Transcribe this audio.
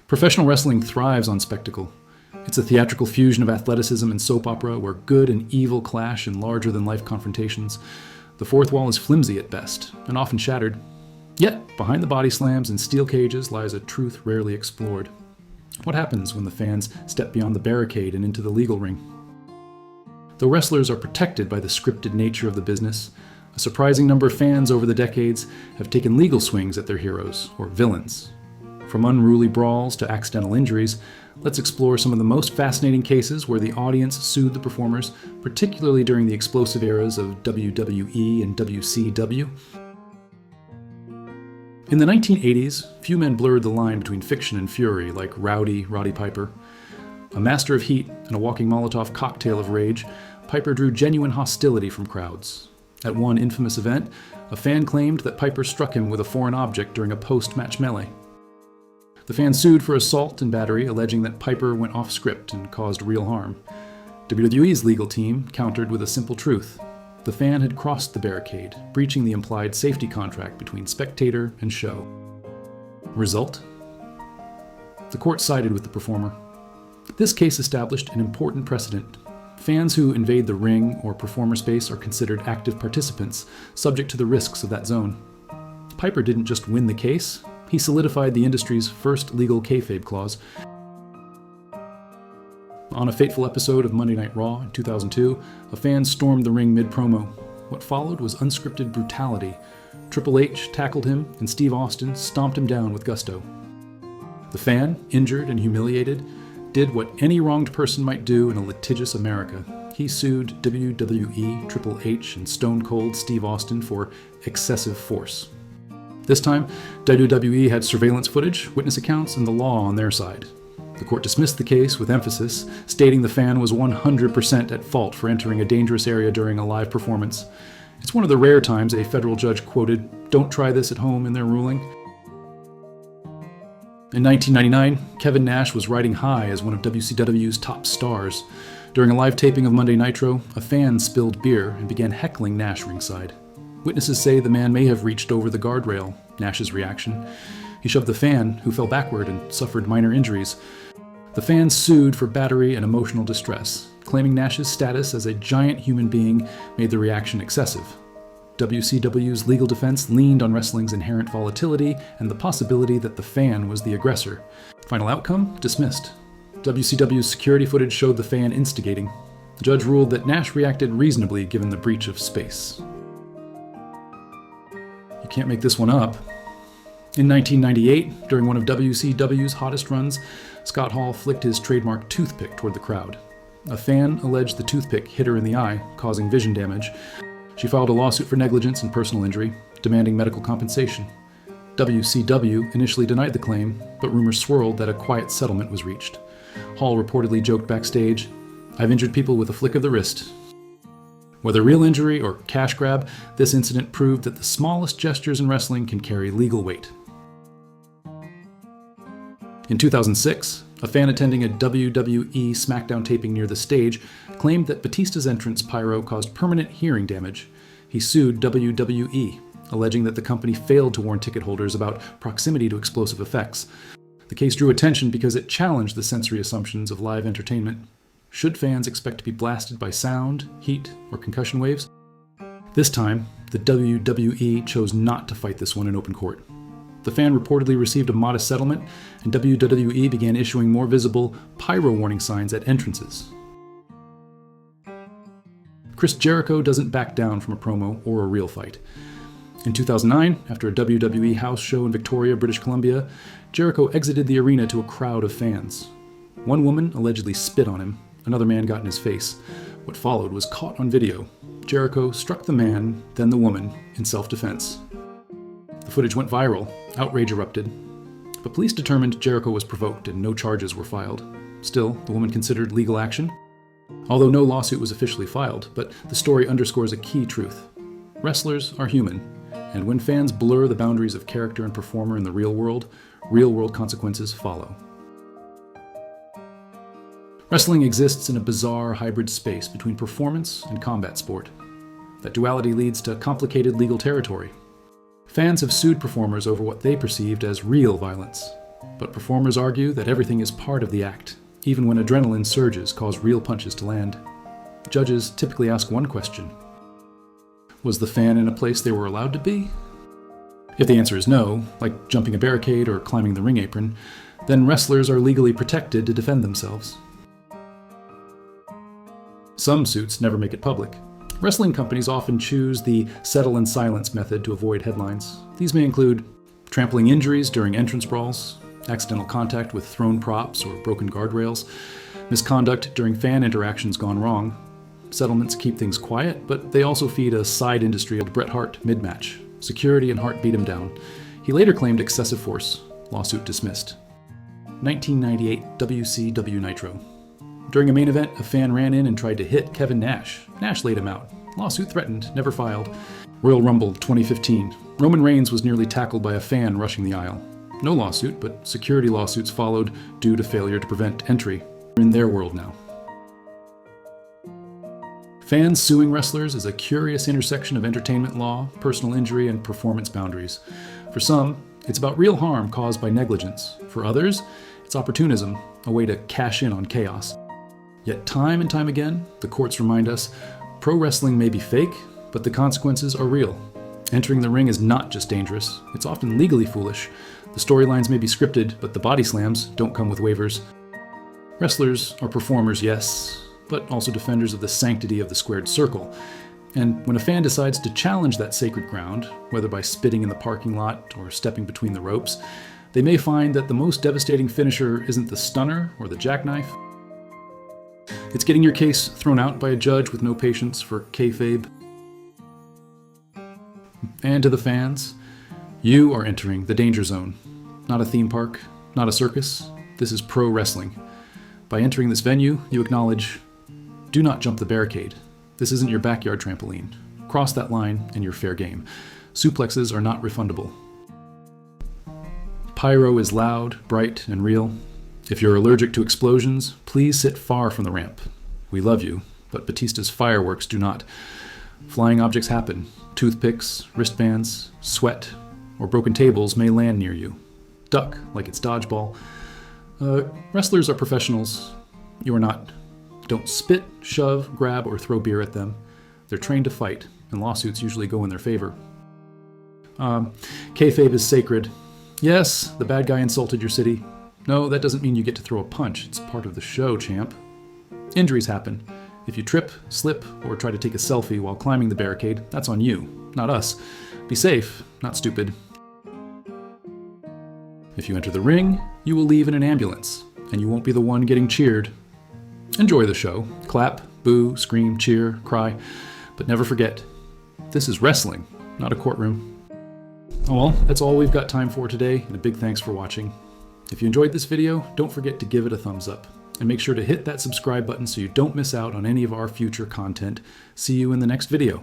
Professional wrestling thrives on spectacle. It's a theatrical fusion of athleticism and soap opera where good and evil clash in larger-than-life confrontations. The fourth wall is flimsy at best, and often shattered. Yet, behind the body slams and steel cages lies a truth rarely explored. What happens when the fans step beyond the barricade and into the legal ring? Though wrestlers are protected by the scripted nature of the business, a surprising number of fans over the decades have taken legal swings at their heroes, or villains. From unruly brawls to accidental injuries, let's explore some of the most fascinating cases where the audience sued the performers, particularly during the explosive eras of WWE and WCW. In the 1980s, few men blurred the line between fiction and fury like Roddy Piper. A master of heat and a walking Molotov cocktail of rage, Piper drew genuine hostility from crowds. At one infamous event, a fan claimed that Piper struck him with a foreign object during a post-match melee. The fan sued for assault and battery, alleging that Piper went off script and caused real harm. WWE's legal team countered with a simple truth. The fan had crossed the barricade, breaching the implied safety contract between spectator and show. Result? The court sided with the performer. This case established an important precedent. Fans who invade the ring or performer space are considered active participants, subject to the risks of that zone. Piper didn't just win the case, he solidified the industry's first legal kayfabe clause. On a fateful episode of Monday Night Raw in 2002, a fan stormed the ring mid-promo. What followed was unscripted brutality. Triple H tackled him, and Steve Austin stomped him down with gusto. The fan, injured and humiliated, did what any wronged person might do in a litigious America. He sued WWE, Triple H, and Stone Cold Steve Austin for excessive force. This time, WWE had surveillance footage, witness accounts, and the law on their side. The court dismissed the case with emphasis, stating the fan was 100% at fault for entering a dangerous area during a live performance. It's one of the rare times a federal judge quoted, "Don't try this at home," in their ruling. In 1999, Kevin Nash was riding high as one of WCW's top stars. During a live taping of Monday Nitro, a fan spilled beer and began heckling Nash ringside. Witnesses say the man may have reached over the guardrail. Nash's reaction: he shoved the fan, who fell backward and suffered minor injuries. The fan sued for battery and emotional distress, claiming Nash's status as a giant human being made the reaction excessive. WCW's legal defense leaned on wrestling's inherent volatility and the possibility that the fan was the aggressor. Final outcome: dismissed. WCW's security footage showed the fan instigating. The judge ruled that Nash reacted reasonably given the breach of space. You can't make this one up. In 1998, during one of WCW's hottest runs, Scott Hall flicked his trademark toothpick toward the crowd. A fan alleged the toothpick hit her in the eye, causing vision damage. She filed a lawsuit for negligence and personal injury, demanding medical compensation. WCW initially denied the claim, but rumors swirled that a quiet settlement was reached. Hall reportedly joked backstage, "I've injured people with a flick of the wrist." Whether real injury or cash grab, this incident proved that the smallest gestures in wrestling can carry legal weight. In 2006, a fan attending a WWE SmackDown taping near the stage claimed that Batista's entrance pyro caused permanent hearing damage. He sued WWE, alleging that the company failed to warn ticket holders about proximity to explosive effects. The case drew attention because it challenged the sensory assumptions of live entertainment. Should fans expect to be blasted by sound, heat, or concussion waves? This time, the WWE chose not to fight this one in open court. The fan reportedly received a modest settlement, and WWE began issuing more visible pyro warning signs at entrances. Chris Jericho doesn't back down from a promo or a real fight. In 2009, after a WWE house show in Victoria, British Columbia, Jericho exited the arena to a crowd of fans. One woman allegedly spit on him. Another man got in his face. What followed was caught on video. Jericho struck the man, then the woman, in self-defense. The footage went viral. Outrage erupted. But police determined Jericho was provoked and no charges were filed. Still, the woman considered legal action. Although no lawsuit was officially filed, but the story underscores a key truth. Wrestlers are human, and when fans blur the boundaries of character and performer in the real-world consequences follow. Wrestling exists in a bizarre hybrid space between performance and combat sport. That duality leads to complicated legal territory. Fans have sued performers over what they perceived as real violence. But performers argue that everything is part of the act, even when adrenaline surges cause real punches to land. Judges typically ask one question: was the fan in a place they were allowed to be? If the answer is no, like jumping a barricade or climbing the ring apron, then wrestlers are legally protected to defend themselves. Some suits never make it public. Wrestling companies often choose the settle in silence method to avoid headlines. These may include trampling injuries during entrance brawls, accidental contact with thrown props or broken guardrails, misconduct during fan interactions gone wrong. Settlements keep things quiet, but they also feed a side industry of Bret Hart mid-match. Security and Hart beat him down. He later claimed excessive force. Lawsuit dismissed. 1998 WCW Nitro. During a main event, a fan ran in and tried to hit Kevin Nash. Nash laid him out. Lawsuit threatened, never filed. Royal Rumble 2015. Roman Reigns was nearly tackled by a fan rushing the aisle. No lawsuit, but security lawsuits followed due to failure to prevent entry. We're in their world now. Fans suing wrestlers is a curious intersection of entertainment law, personal injury, and performance boundaries. For some, it's about real harm caused by negligence. For others, it's opportunism, a way to cash in on chaos. Yet time and time again, the courts remind us, pro wrestling may be fake, but the consequences are real. Entering the ring is not just dangerous, it's often legally foolish. The storylines may be scripted, but the body slams don't come with waivers. Wrestlers are performers, yes, but also defenders of the sanctity of the squared circle. And when a fan decides to challenge that sacred ground, whether by spitting in the parking lot or stepping between the ropes, they may find that the most devastating finisher isn't the stunner or the jackknife. It's getting your case thrown out by a judge with no patience for kayfabe. And to the fans, you are entering the danger zone. Not a theme park, not a circus. This is pro wrestling. By entering this venue, you acknowledge, do not jump the barricade. This isn't your backyard trampoline. Cross that line and you're fair game. Suplexes are not refundable. Pyro is loud, bright, and real. If you're allergic to explosions, please sit far from the ramp. We love you, but Batista's fireworks do not. Flying objects happen. Toothpicks, wristbands, sweat, or broken tables may land near you. Duck like it's dodgeball. Wrestlers are professionals. You are not. Don't spit, shove, grab, or throw beer at them. They're trained to fight, and lawsuits usually go in their favor. Kayfabe is sacred. Yes, the bad guy insulted your city. No, that doesn't mean you get to throw a punch. It's part of the show, champ. Injuries happen. If you trip, slip, or try to take a selfie while climbing the barricade, that's on you, not us. Be safe, not stupid. If you enter the ring, you will leave in an ambulance, and you won't be the one getting cheered. Enjoy the show. Clap, boo, scream, cheer, cry. But never forget, this is wrestling, not a courtroom. Oh well, that's all we've got time for today, and a big thanks for watching. If you enjoyed this video, don't forget to give it a thumbs up. And make sure to hit that subscribe button so you don't miss out on any of our future content. See you in the next video.